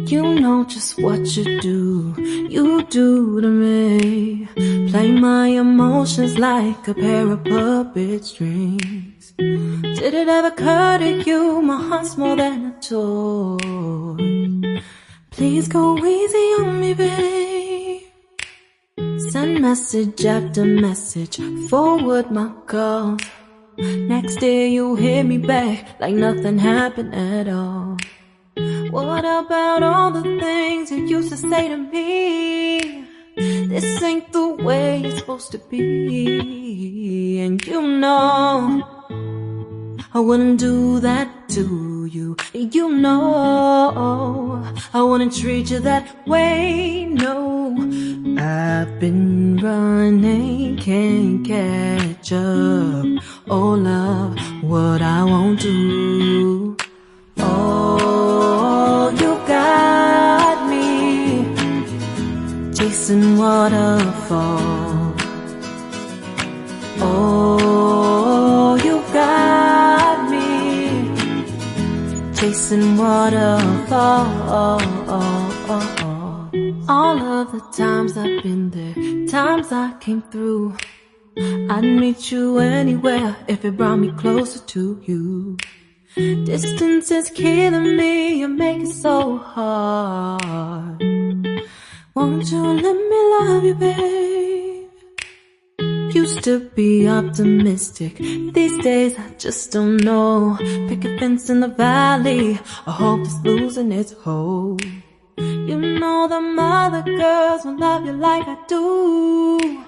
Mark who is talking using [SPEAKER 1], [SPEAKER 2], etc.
[SPEAKER 1] You know just what you do to me. Play my emotions like a pair of puppet strings. Did it ever occur to you my heart's more than a toy? Please go easy on me, babe. Send message after message, forward my calls. Next day you hit me back like nothing happened at all. What about all the things you used to say to me? This ain't the way it's supposed to be. And you know I wouldn't do that to you. You know I wouldn't treat you that way, no. I've been running, can't catch up. Oh love, what I won't do. Oh, you got me chasing waterfall. Oh, you got me chasing waterfall. All of the times I've been there, times I came through, I'd meet you anywhere if it brought me closer to you. Distance is killing me, you make it so hard. Won't you let me love you, babe? Used to be optimistic, these days I just don't know. Pick a fence in the valley, I hope it's losing its hold. You know them other girls won't love you like I do.